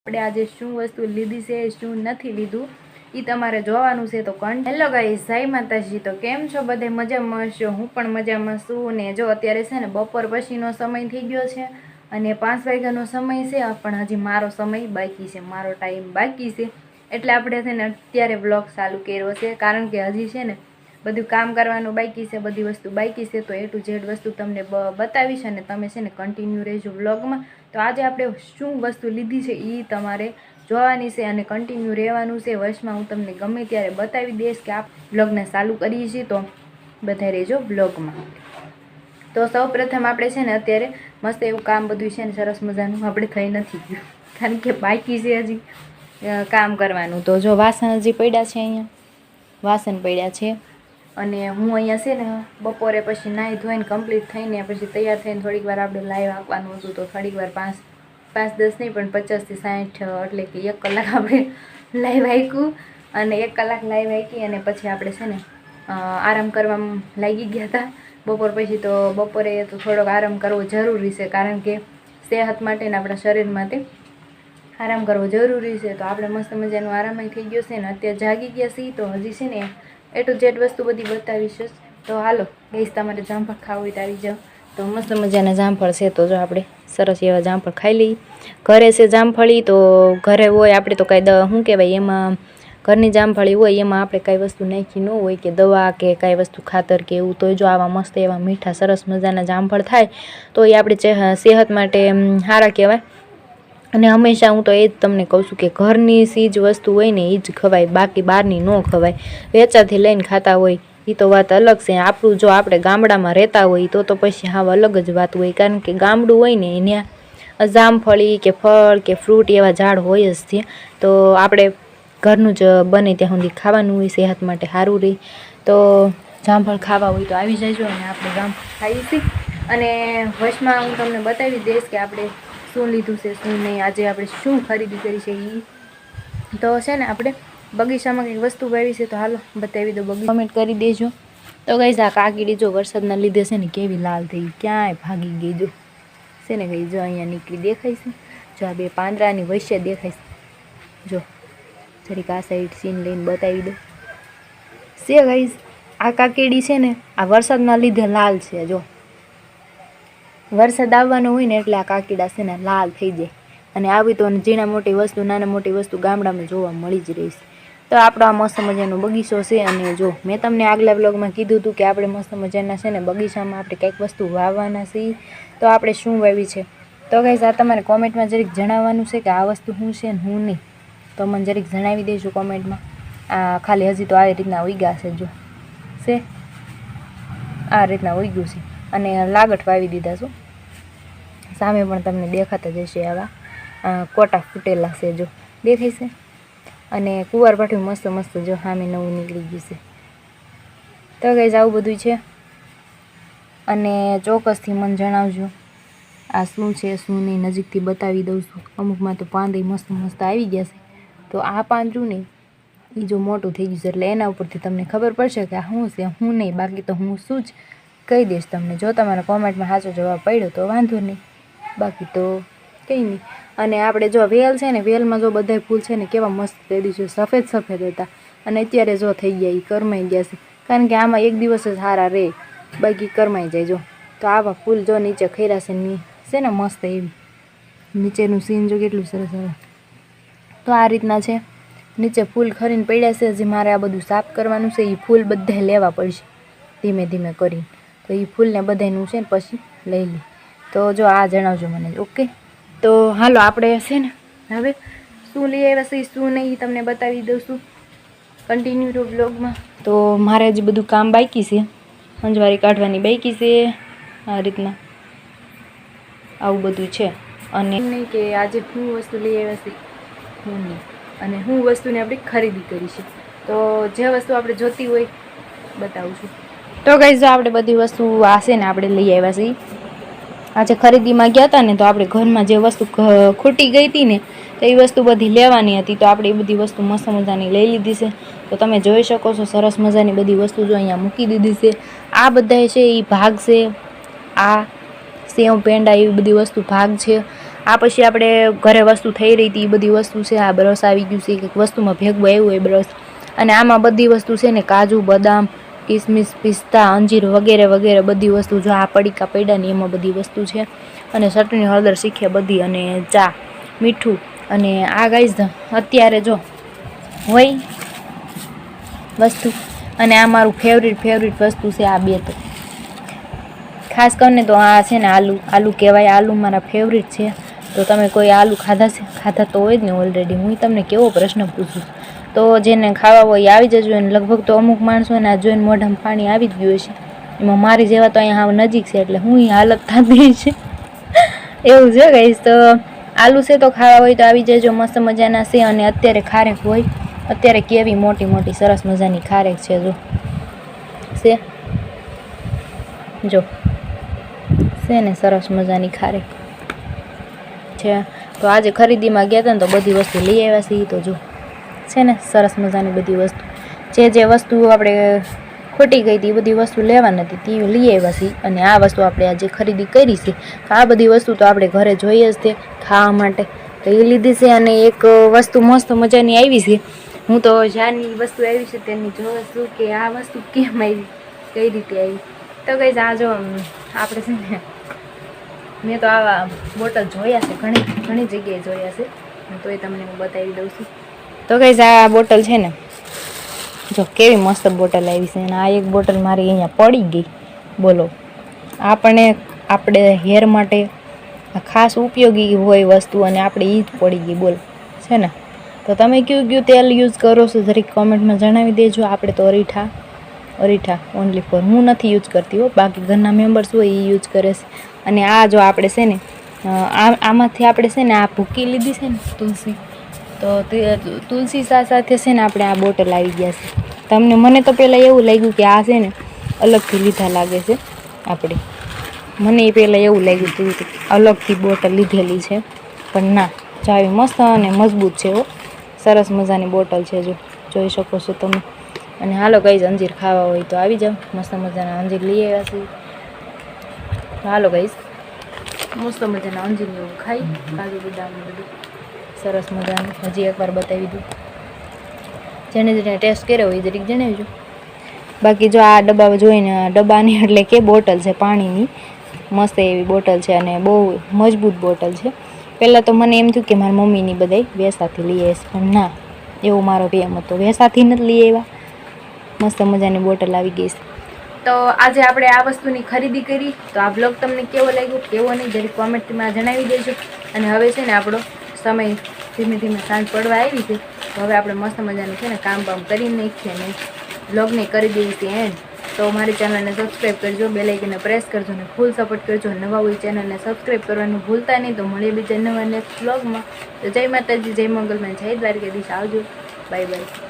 આપણે આજે શું વસ્તુ લીધી છે શું નથી લીધું એ તમારે જોવાનું છે તો હેલો ગાઈસ, જય માતાજી। તો કેમ છો બધે? મજામાં હશો? હું પણ મજામાં છું। ને જો અત્યારે છે ને બપોર પછીનો સમય થઈ ગયો છે અને 5 વાગ્યાનો સમય છે, પણ હજી મારો સમય બાકી છે, મારો ટાઈમ બાકી છે। એટલે આપણે છે ને અત્યારે વ્લોગ ચાલુ કર્યો છે, કારણ કે હજી છે ને બધું કામ કરવાનું બાકી છે, બધી વસ્તુ બાકી છે। તો A to Z વસ્તુ તમને બતાવીશ અને તમે છે ને કન્ટિન્યુ રહેજો વ્લોગમાં। તો આજે આપણે શું વસ્તુ લીધી છે એ તમારે જોવાની છે અને કન્ટિન્યુ રહેવાનું છે। વચમાં હું તમને ગમે ત્યારે બતાવી દઈશ કે આ વ્લોગને ચાલુ કરીએ છીએ, તો બધા રહેજો વ્લોગમાં। તો સૌ પ્રથમ આપણે છે ને અત્યારે મસ્ત એવું કામ બધું છે ને સરસ મજાનું આપણે થઈ નથી ગયું, કારણ કે બાકી છે હજી કામ કરવાનું। તો જો વાસણ હજી પડ્યા છે, અહીંયા વાસણ પડ્યા છે અને હું અહીંયા છે ને બપોરે પછી નાહી ધોઈને કમ્પ્લીટ થઈને પછી તૈયાર થઈને થોડીક વાર આપણે લાઈવ આપવાનું હતું, તો થોડીક વાર 5-10 નહીં પણ 50 થી 60 એટલે કે 1 કલાક આપણે લાઈવ આપ્યું અને 1 કલાક લાઈવ આપી અને પછી આપણે છે ને આરામ કરવામાં લાગી ગયા હતા બપોર પછી। તો બપોરે તો થોડોક આરામ કરવો જરૂરી છે, કારણ કે સેહત માટે ને આપણા શરીર માટે આરામ કરવો જરૂરી છે। તો આપણે મસ્ત મજાનું આરામ થઈ ગયો છે ને અત્યારે જાગી ગયા છીએ। તો હજી છે ને A to Z વસ્તુ બધી બતાવીશ। તો હાલો ગઈશ, તમારે જામફળ ખાવું હોય તો આવી જાઓ। તો મસ્ત મજાના જામફળ છે, તો જો આપણે સરસ એવા જામફળ ખાઈ લઈએ। ઘરે છે જામફળી, તો ઘરે હોય આપણે તો કાંઈ શું કહેવાય એમાં ઘરની જામફળી હોય એમાં આપણે કાંઈ વસ્તુ નાખી ન હોય કે દવા કે કાંઈ વસ્તુ ખાતર કે એવું। તો જો આવા મસ્ત એવા મીઠા સરસ મજાના જામફળ થાય તો એ આપણી સેહત માટે સારા કહેવાય। અને હંમેશા હું તો એ જ તમને કહું છું કે ઘરની ચીજ વસ્તુ હોય ને એ જ ખવાય, બાકી બહારની ન ખવાય। વેચાથી લઈને ખાતા હોય એ તો વાત અલગ છે, આપણું જો આપણે ગામડામાં રહેતા હોય તો પછી હાવ અલગ જ વાત હોય, કારણ કે ગામડું હોય ને ત્યાં જામફળી કે ફળ કે ફ્રૂટ એવા ઝાડ હોય જ છે। તો આપણે ઘરનું જ બને ત્યાં સુધી ખાવાનું હોય, સેહત માટે સારું રહે। તો જામફળ ખાવા હોય તો આવી જજો અને આપણે જામફળ ખાઈએ છીએ અને વચમાં હું તમને બતાવી દઈશ કે આપણે શું લીધું છે શું નહીં, આજે આપણે શું ખરીદી કરી છે એ। તો છે ને આપણે બગીચામાં કંઈક વસ્તુ વાવી છે, તો હાલો બતાવી દો, કમેન્ટ કરી દેજો। તો ગાઈસ, આ કાકડી જો વરસાદના લીધે છે ને કેવી લાલ થઈ, ક્યાંય ભાગી ગઈ જો છે ને ગઈ, જો અહીંયા નીકળી દેખાય છે, જો આ 2 પાંદડાની વચ્ચે દેખાય છે, જો જરીક આ સાઈડ સીન લઈને બતાવી દો છે ગાઈસ। આ કાકડી છે ને આ વરસાદના લીધે લાલ છે, જો વરસાદ આવવાનો હોય ને એટલે આ કાકડા છે ને લાલ થઈ જાય અને આવી તો ઝીણા મોટી વસ્તુ નાના મોટી વસ્તુ ગામડામાં જોવા મળી જ રહી છે। તો આપણો આ મસ્ત મજાનો બગીચો છે અને જો મેં તમને આગલા વ્લોગમાં કીધું હતું કે આપણે મસ્ત મજાના છે ને બગીચામાં આપણે કંઈક વસ્તુ વાવવાના છીએ, તો આપણે શું વાવી છે। તો ગાઈસ, આ તમારે કોમેન્ટમાં જરીક જણાવવાનું છે કે આ વસ્તુ શું છે ને શું નહીં, તો મને જરીક જણાવી દેજો કોમેન્ટમાં। આ ખાલી હજી તો આવી રીતના ઉગ્યા છે, જો છે આ રીતના ઉગ્યું છે અને લાગઠ વાવી દીધા છો, સામે પણ તમને દેખાતા જશે આવા કોટા ફૂટેલા છે, જો દેખાય છે। અને કુંવાર પાઠું મસ્ત મસ્ત જો સામે નવું નીકળી ગયું છે। તો ગાઈસ, આવું બધું છે અને ચોક્કસથી મને જણાવજો આ શું છે શું નહીં, નજીકથી બતાવી દઉં છું। અમુકમાં તો પાંદડી મસ્ત મસ્ત આવી ગયા છે, તો આ પાંદડું નહીં એ જો મોટું થઈ ગયું છે એટલે એના ઉપરથી તમને ખબર પડશે કે આ શું છે શું નહીં, બાકી તો હું શું જ કહી દઈશ તમને। જો તમારા કોમેન્ટમાં સાચો જવાબ પડ્યો તો વાંધો નહીં, બાકી તો કંઈ નહીં। અને આપણે જો વેલ છે ને, વેલમાં જો બધાય ફૂલ છે ને કેવા મસ્ત થઈ ગયું છે, સફેદ સફેદ હતા અને અત્યારે જો થઈ ગયા એ કરમાઈ ગયા છે, કારણ કે આમાં એક દિવસ જ સારા રહે, બાકી કરમાઈ જાય। જો તો આવા ફૂલ જો નીચે ખર્યા છે ને મસ્ત એવી, નીચેનું સીન જો કેટલું સરસ આવે। તો આ રીતના છે, નીચે ફૂલ ખરીને પડ્યા છે, હજી મારે આ બધું સાફ કરવાનું છે, એ ફૂલ બધા લેવા પડશે ધીમે ધીમે કરીને, તો એ ફૂલને બધાનું છે ને પછી લઈ લે। તો જો આ જણાવજો મને, ઓકે। તો હાલો આપણે છે ને હવે શું લઈ આવ્યા છે શું નહીં તમને બતાવી દઉં છું કન્ટિન્યુ તો બ્લોગમાં। તો મારે હજી બધું કામ બાકી છે, અંજવારી કાઢવાની બાકી છે, આ રીતના આવું બધું છે। અને નહીં કે આજે શું વસ્તુ લઈ આવ્યા છે શું નહીં અને શું વસ્તુની આપણે ખરીદી કરી છે, તો જે વસ્તુ આપણે જોતી હોય બતાવું છું। તો ગાઈસ, જો આપણે બધી વસ્તુ આ છે ને આપણે લઈ આવ્યા છીએ, આજે ખરીદીમાં ગયા હતા ને તો આપણે ઘરમાં જે વસ્તુ ખૂટી ગઈ હતી ને તો એ વસ્તુ બધી લેવાની હતી, તો આપણે એ બધી વસ્તુ મસ્ત મજાની લઈ લીધી છે। તો તમે જોઈ શકો છો સરસ મજાની બધી વસ્તુ જો અહીંયા મૂકી દીધી છે। આ બધા છે એ ભાગ છે, આ સેવ પેંડા એવી બધી વસ્તુ ભાગ છે, આ પછી આપણે ઘરે વસ્તુ થઈ રહી હતી એ બધી વસ્તુ છે. આ બ્રશ આવી ગયું છે, કંઈક વસ્તુમાં ભેગવું આવ્યું હોય બ્રશ, અને આમાં બધી વસ્તુ છે ને કાજુ બદામ કિસમિસ પિસ્તા અંજીર વગેરે વગેરે બધી વસ્તુ. જો આ પડીકા પડ્યા ને એમાં બધી વસ્તુ છે, અને ચટણી હળદર શીખે બધી, અને ચા મીઠું. અને આ ગાઈઝ અત્યારે જો હોય વસ્તુ, અને આ મારું ફેવરિટ વસ્તુ છે. આ બે તો ખાસ કરીને તો આ છે ને આલુ કહેવાય. આલુ મારા ફેવરિટ છે. તો તમે કોઈ આલુ ખાધા તો હોય જ ને ઓલરેડી. હું તમને કેવો પ્રશ્ન પૂછું, તો જેને ખાવા હોય આવી જજો. અને લગભગ તો અમુક માણસોને આ જોઈને મોઢામાં પાણી આવી જ ગયું છે. એમાં મારી જેવા તો અહીંયા હાવ નજીક છે, એટલે હું હાલત થતી છે એવું છે ગાઈસ. તો આલુ છે તો ખાવા હોય તો આવી જજો, મસ્ત મજાના છે. અને અત્યારે ખારેક હોય, અત્યારે કેવી મોટી મોટી સરસ મજાની ખારેક છે. જો છે ને સરસ મજાની ખારેક છે. તો આજે ખરીદીમાં ગયા હતા ને તો બધી વસ્તુ લઈ આવ્યા છીએ. તો જો છે ને સરસ મજાની બધી વસ્તુ, જે વસ્તુ આપણે ખોટી ગઈ હતી એ બધી વસ્તુ લેવા નથી તે લઈ આવ્યા છીએ. અને આ વસ્તુ આપણે આજે ખરીદી કરી છે. આ બધી વસ્તુ તો આપણે ઘરે જોઈએ જ તે ખાવા માટે, તો એ લીધી છે. અને એક વસ્તુ મસ્ત મજાની આવી છે. હું તો જ્યાંની વસ્તુ આવી છે તેની જોઉં છું કે આ વસ્તુ કેમ આવી, કઈ રીતે આવી. તો કઈ આ જો આપણે છે ને, મેં તો આવા બોટલ જોયા છે, ઘણી જગ્યાએ જોયા છે, તોય તમને હું બતાવી દઉં છું. તો કઈ આ બોટલ છે ને, જો કેવી મસ્ત બોટલ આવી છે. અને આ એક બોટલ મારી અહીંયા પડી ગઈ. બોલો, આપણે હેર માટે ખાસ ઉપયોગી હોય વસ્તુ, અને આપણે એ જ પડી ગઈ. બોલ છે ને. તો તમે કયું તેલ યુઝ કરો છો જરીક કોમેન્ટમાં જણાવી દેજો. આપણે તો અરીઠા ઓનલી ફોર, હું નથી યુઝ કરતી હો, બાકી ઘરના મેમ્બર્સ હોય એ યુઝ કરે છે. અને આ જો આપણે છે ને આમાંથી આપણે છે ને આ ભૂકી લીધી છે ને તુલસી, તો તુલસી સાથે છે ને આપણે આ બોટલ આવી ગયા છે. મને તો પહેલાં એવું લાગ્યું કે આ છે ને અલગથી લીધા લાગે છે આપણે, મને એ પહેલાં એવું લાગ્યું હતું કે અલગથી બોટલ લીધેલી છે, પણ ના, જાવી મસ્ત અને મજબૂત છે. સરસ મજાની બોટલ છે, જો જોઈ શકો છો તમે. અને હાલો ગાઈઝ, અંજીર ખાવા હોય તો આવી જાઓ, મસ્ત મજાના અંજીર લઈ આવ્યા છીએ. હાલો ગાઈઝ, મસ્ત મજાના અંજીર એવું ખાઈ, કાજુ બદામ બધું સરસ મજાનું. હજી એકવાર બતાવી દઉં, જેને ટેસ્ટ કર્યો હોય જરીક જણાવજો. બાકી જો આ ડબ્બા જોઈને, ડબ્બાની એટલે કે બોટલ છે પાણીની, મસ્ત એવી બોટલ છે, અને બહુ મજબૂત બોટલ છે. પહેલાં તો મને એમ થયું કે મારી મમ્મીની બધાય વેસાથી લઈ આવીશ, પણ ના, એવું મારો પ્રેમ હતો, વેસાથી નથી લઈ આવ્યા. મસ્ત મજાની બોટલ આવી ગઈ છે. તો આજે આપણે આ વસ્તુની ખરીદી કરી. તો આ બ્લોગ તમને કેવો લાગ્યો, કેવો નહીં, જરી કોમેન્ટમાં જણાવી દેજો. અને હવે છે ને આપણો સમય ધીમે ધીમે સાંજ પડવા આવી છે, તો હવે આપણે મસ્ત મજાનું છે ને કામ કરી નાખીએ ને બ્લોગને કરી દઈએ છીએ એન્ડ. તો મારી ચેનલને સબસ્ક્રાઈબ કરજો, બેલ આઇકનને પ્રેસ કરજો અને ફૂલ સપોર્ટ કરજો. નવા હોય ચેનલને સબસ્ક્રાઈબ કરવાનું ભૂલતા નહીં. તો મળીએ બીજા નવા નેક્સ્ટ બ્લોગમાં. તો જય માતાજી, જય મંગલમાં, જય દ્વારકાધીશ. આવજો, બાય બાય.